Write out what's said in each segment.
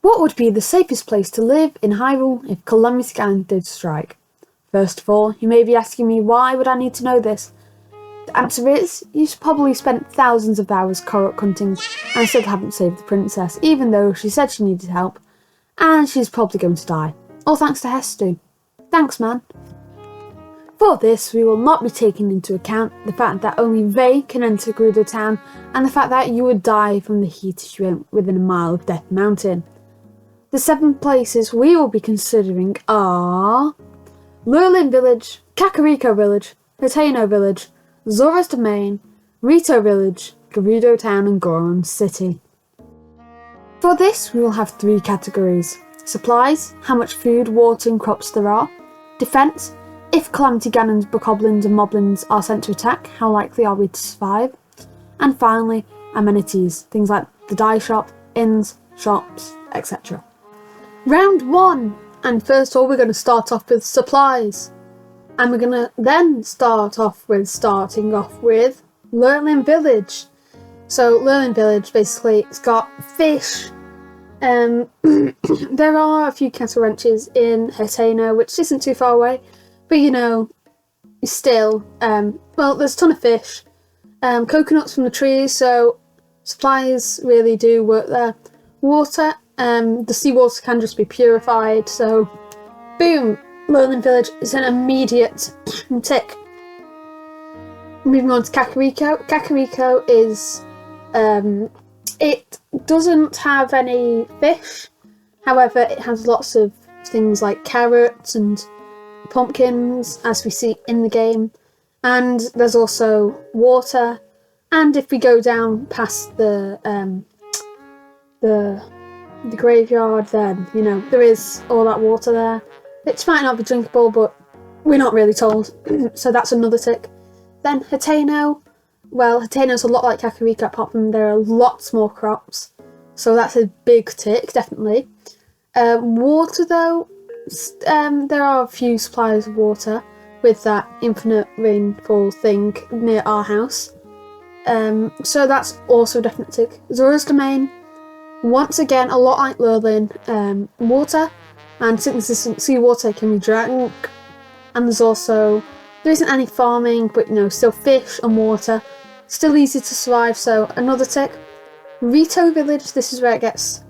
What would be the safest place to live in Hyrule if Calamity Gannon did strike? First of all, you may be asking me, why would I need to know this? The answer is, you've probably spent thousands of hours Korok hunting and still haven't saved the princess, even though she said she needed help, and she's probably going to die. All thanks to Hestu. Thanks, man. For this, we will not be taking into account the fact that only they can enter Gerudo Town, and the fact that you would die from the heat if you went within a mile of Death Mountain. The 7 places we will be considering are Lurelin Village, Kakariko Village, Hateno Village, Zora's Domain, Rito Village, Gerudo Town and Goron City. For this, we will have 3 categories. Supplies, how much food, water and crops there are. Defence, if Calamity Gannon's bokoblins and moblins are sent to attack, how likely are we to survive? And finally, amenities, things like the dye shop, inns, shops, etc. Round 1, and first of all we're going to start off with supplies. And we're going to then start off with Lurelin Village. So Lurelin Village, basically, it's got fish. There are a few cattle ranches in Hateno, which isn't too far away. But you know, still, well, there's a ton of fish. Coconuts from the trees, so supplies really do work there. Water, the seawater can just be purified, so boom, Lurelin Village is an immediate tick. Moving on to Kakariko. Kakariko is, it doesn't have any fish, however it has lots of things like carrots and pumpkins, as we see in the game, and there's also water. And if we go down past the graveyard, then you know there is all that water there. It might not be drinkable, but we're not really told, so that's another tick. Then Hateno, well, Hateno's a lot like Kakariko, apart from there are lots more crops, so that's a big tick, definitely. Water though, there are a few supplies of water with that infinite rainfall thing near our house. So that's also a definite tick. Zora's Domain, once again, a lot like Lurelin, water, and sickness seawater can be drank. And there isn't any farming, but you know, still fish and water, still easy to survive, so another tick. Rito Village, this is where it gets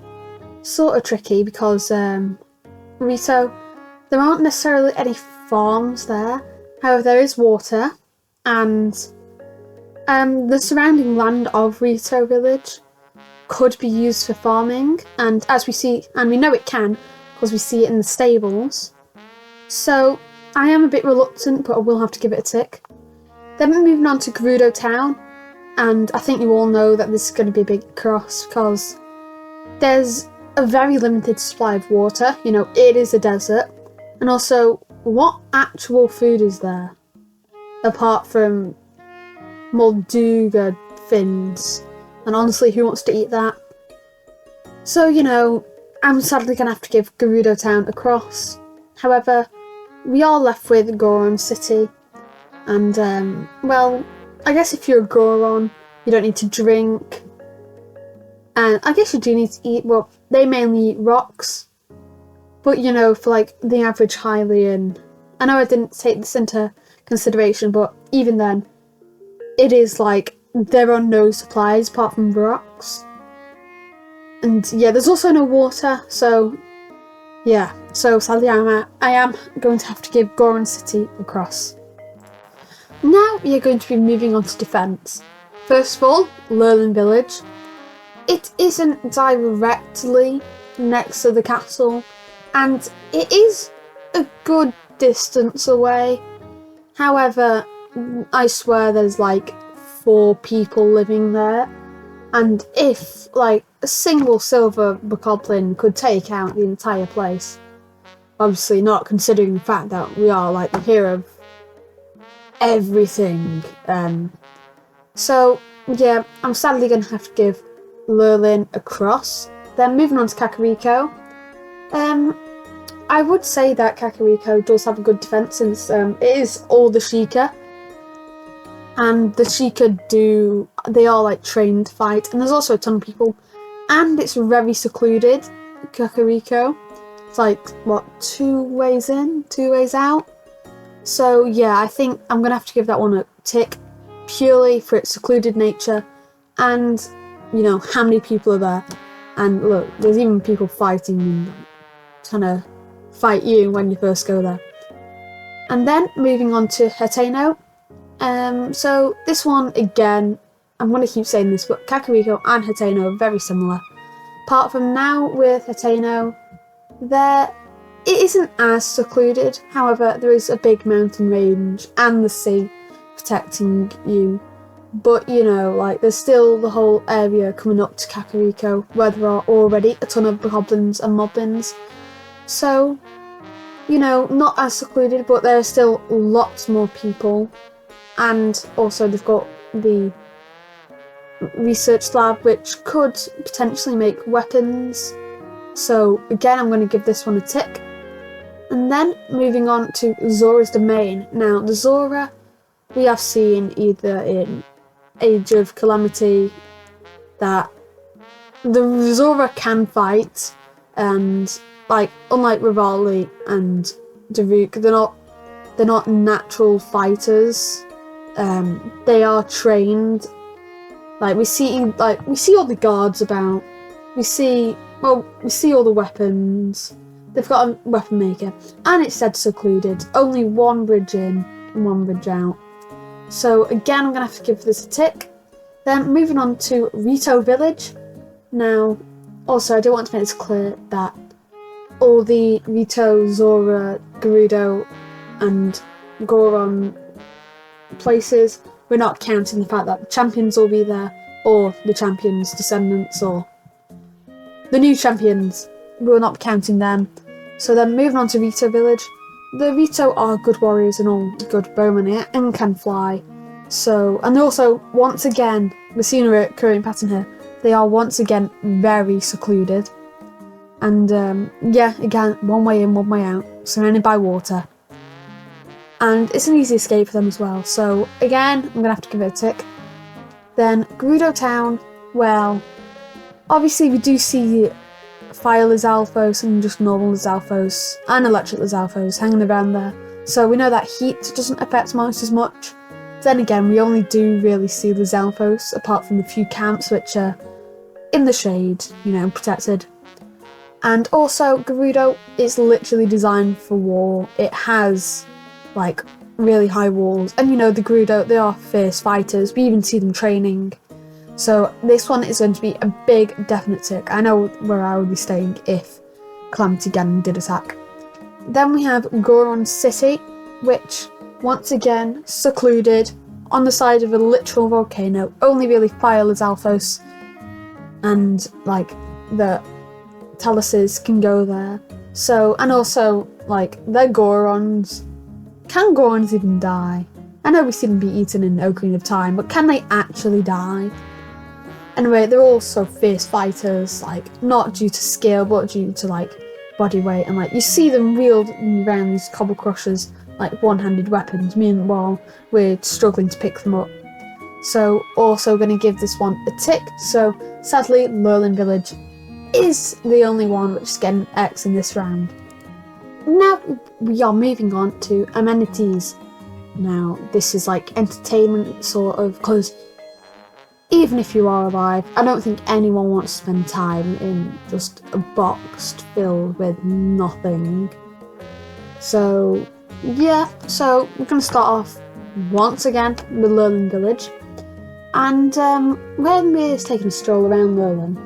sort of tricky, because Rito, there aren't necessarily any farms there, however there is water, and the surrounding land of Rito Village could be used for farming, and as we see, and we know it can, because we see it in the stables. So I am a bit reluctant, but I will have to give it a tick. Then we're moving on to Gerudo Town, and I think you all know that this is going to be a big cross, because there's a very limited supply of water, you know, it is a desert, and also, what actual food is there? Apart from Molduga fins, and honestly, who wants to eat that? So, you know, I'm sadly going to have to give Gerudo Town a cross. However, we are left with Goron City, and, well, I guess if you're a Goron, you don't need to drink, and I guess you do need to eat, well, they mainly eat rocks, but you know, for like the average Hylian, I know I didn't take this into consideration, but even then, it is like, there are no supplies apart from rocks. And yeah, there's also no water, so yeah, so sadly I am going to have to give Goron City a cross. Now we are going to be moving on to defence. First of all, Lurelin Village. It isn't directly next to the castle, and it is a good distance away. However, I swear there's like 4 people living there, and if like a single silver bokoblin could take out the entire place, obviously not considering the fact that we are like the hero of everything, so yeah, I'm sadly going to have to give Lurelin a cross. Then moving on to Kakariko, I would say that Kakariko does have a good defence, since it is all the Sheikah, and the Sheikah they are like trained to fight, and there's also a ton of people, and it's very secluded, Kakariko. It's like, what, 2 ways in, 2 ways out? So yeah, I think I'm going to have to give that one a tick, purely for its secluded nature and, you know, how many people are there. And look, there's even people fighting and trying to fight you when you first go there. And then moving on to Hateno. So this one, again, I'm going to keep saying this, but Kakariko and Hateno are very similar. Apart from now with Hateno, it isn't as secluded. However, there is a big mountain range and the sea protecting you. But, you know, like, there's still the whole area coming up to Kakariko where there are already a ton of goblins and moblins. So, you know, not as secluded, but there are still lots more people. And also they've got the research lab, which could potentially make weapons. So again, I'm going to give this one a tick. And then moving on to Zora's Domain. Now, the Zora we have seen either in Age of Calamity that the Zora can fight, and like unlike Rivali and Daruk, they're not natural fighters. They are trained. Like we see all the guards about. We see all the weapons. They've got a weapon maker, and it's said secluded. Only 1 bridge in and 1 bridge out. So again, I'm gonna have to give this a tick. Then moving on to Rito Village. Now, also I do want to make this clear that all the Rito, Zora, Gerudo, and Goron places, we're not counting the fact that the champions will be there, or the champions' descendants, or the new champions. We're not counting them. So then moving on to Rito Village. The Rito are good warriors and all good bowmen and can fly. So, and they're also, once again, we're seeing a recurring pattern here, they are once again very secluded. And yeah, again, 1 way in, 1 way out, surrounded by water. And it's an easy escape for them as well. So again, I'm going to have to give it a tick. Then Gerudo Town, well, obviously we do see Fire Lizalfos and just normal Lizalfos and Electric Lizalfos hanging around there. So we know that heat doesn't affect monsters much. Then again, we only do really see Lizalfos, apart from the few camps which are in the shade, you know, protected. And also, Gerudo is literally designed for war. It has, like, really high walls. And you know, the Gerudo, they are fierce fighters. We even see them training. So this one is going to be a big definite tick. I know where I would be staying if Calamity Gannon did attack. Then we have Goron City, which, once again, secluded on the side of a literal volcano. Only really Fire Lizalfos and, like, the Taluses can go there. So, and also, like, they're Gorons. Can Gorons even die? I know we see them be eaten in Ocarina of Time, but can they actually die? Anyway, they're all so fierce fighters, like, not due to skill, but due to, like, body weight. And, like, you see them wield around these cobble crushers, like, one-handed weapons. Meanwhile, we're struggling to pick them up. So, also going to give this one a tick. So, sadly, Lurlin Village is the only one which is getting X in this round. Now, we are moving on to amenities. Now, this is, like, entertainment, sort of, because even if you are alive, I don't think anyone wants to spend time in just a box filled with nothing. So, yeah, so we're going to start off once again with Lurlin Village. And when we're taking a stroll around Lurlin,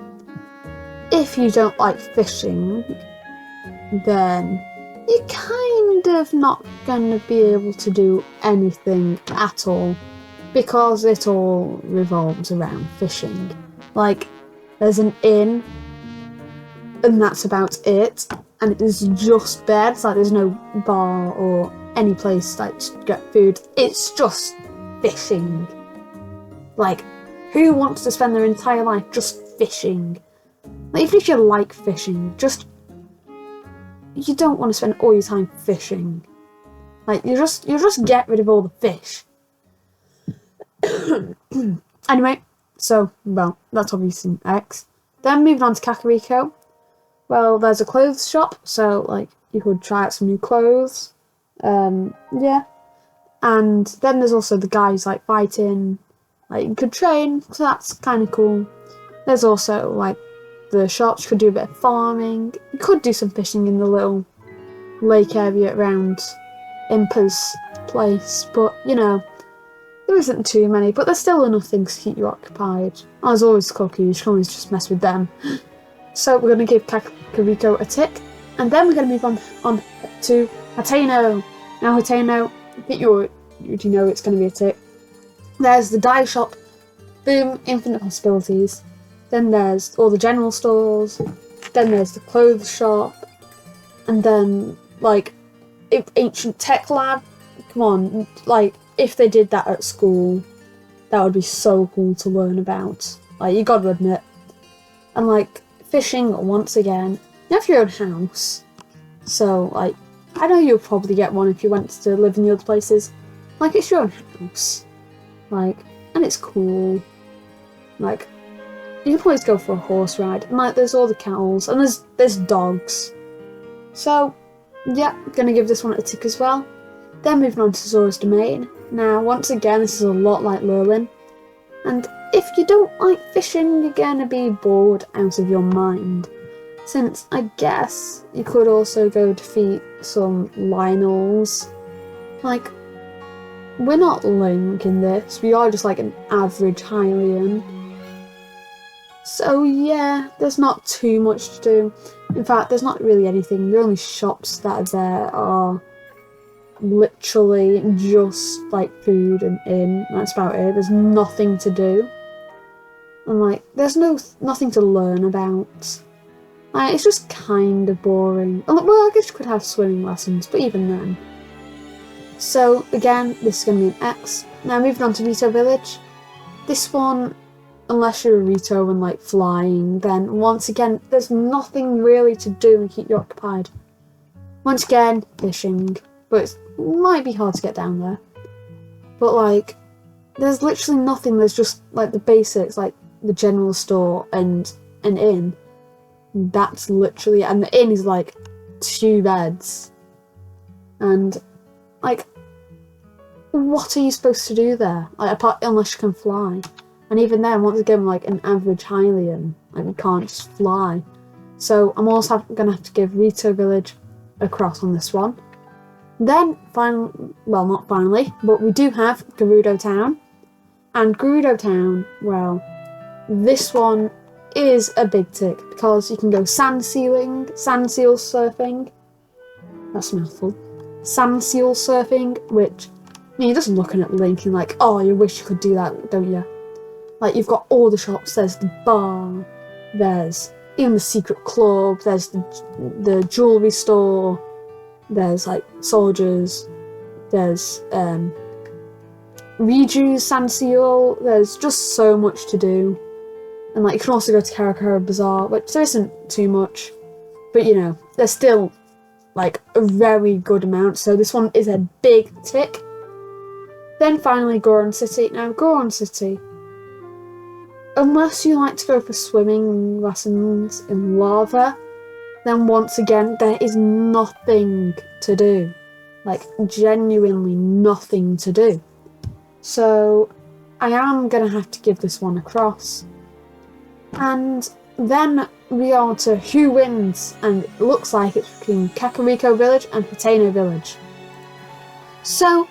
if you don't like fishing, then you're kind of not going to be able to do anything at all, because it all revolves around fishing. Like, there's an inn, and that's about it, and it is just beds. Like, there's no bar or any place like to get food. It's just fishing. Like, who wants to spend their entire life just fishing? Like, even if you like fishing, you don't want to spend all your time fishing. Like, you just get rid of all the fish. Anyway, so, well, that's obviously X. Then moving on to Kakariko. Well, there's a clothes shop, so like you could try out some new clothes. Yeah. And then there's also the guys like fighting, like you could train, so that's kind of cool. There's also like the shops, you could do a bit of farming. You could do some fishing in the little lake area around Impa's place, but you know, there isn't too many, but there's still enough things to keep you occupied. As always, cookies, you can always just mess with them. So we're going to give Kakariko a tick, and then we're going to move on to Hateno. Now Hateno, I think you already know it's going to be a tick. There's the dye shop, boom, infinite possibilities. Then there's all the general stores, then there's the clothes shop, and then, like, ancient tech lab. Come on, like, if they did that at school, that would be so cool to learn about. Like, you gotta admit. And, like, fishing, once again, you have your own house. So, like, I know you'll probably get one if you went to live in the other places. Like, it's your own house. Like, and it's cool. Like, you can always go for a horse ride. And, like, there's all the cows, and there's dogs. So, yeah, gonna give this one a tick as well. Then moving on to Zora's Domain. Now, once again, this is a lot like Lurlin. And if you don't like fishing, you're gonna be bored out of your mind. Since, I guess, you could also go defeat some Lionels. Like, we're not Link in this, we are just like an average Hylian. So yeah, there's not too much to do. In fact, there's not really anything. The only shops that are there are literally just like food and inn. That's about it. There's nothing to do. And like, there's nothing to learn about. Like, it's just kind of boring. Well, I guess you could have swimming lessons, but even then. So again, this is going to be an X. Now moving on to Rito Village. This one, unless you're a Rito and like flying, then once again, there's nothing really to do and keep you occupied. Once again, fishing, but it might be hard to get down there. But like, there's literally nothing. There's just like the basics, like the general store and an inn. That's literally, and the inn is like 2 beds. And like, what are you supposed to do there? Like, apart unless you can fly. And even then, once again, like an average Hylian, like we can't just fly. So I'm also gonna have to give Rito Village a cross on this one. Then, well, not finally, but we do have Gerudo Town. And Gerudo Town, well, this one is a big tick because you can go sand seal surfing. That's a mouthful. Sand seal surfing, which, I mean, you're just looking at Link and like, oh, you wish you could do that, don't you? Like, you've got all the shops, there's the bar, there's even the secret club, there's the jewellery store, there's like soldiers, there's Riju's sand seal, there's just so much to do. And like, you can also go to Karakara Bazaar, which there isn't too much, but you know, there's still like a very good amount, so this one is a big tick. Then finally, Goron City. Now, Goron City, unless you like to go for swimming lessons in lava, then once again, there is nothing to do. Like, genuinely nothing to do. So, I am going to have to give this one a cross. And then we are to who wins, and it looks like it's between Kakariko Village and Hateno Village. So,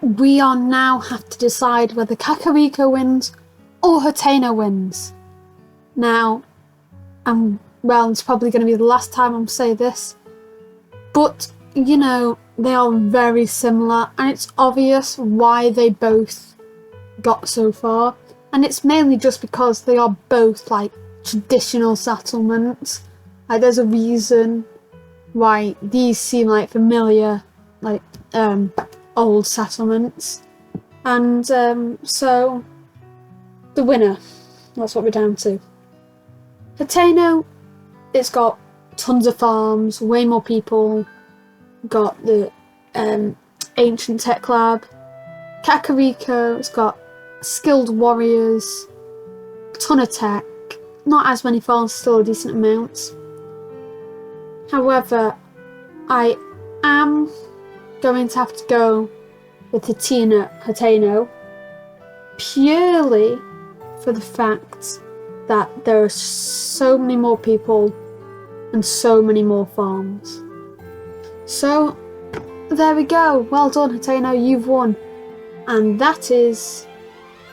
we are now have to decide whether Kakariko wins or Hateno wins. Now, well, it's probably going to be the last time I'm saying this, but, you know, they are very similar, and it's obvious why they both got so far, and it's mainly just because they are both, like, traditional settlements. Like, there's a reason why these seem like familiar, like, old settlements, and, so, the winner, that's what we're down to. Hateno, it's got tons of farms, way more people, got the ancient tech lab. Kakariko, it's got skilled warriors, a ton of tech, not as many farms, still a decent amount. However, I am going to have to go with Hateno purely for the fact that there are so many more people and so many more farms. So there we go. Well done, Hateno, you've won. And that is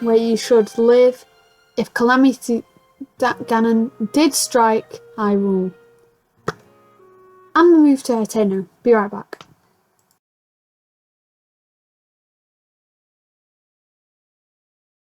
where you should live if Calamity Gannon did strike Hyrule. I'm going to move to Hateno. Be right back.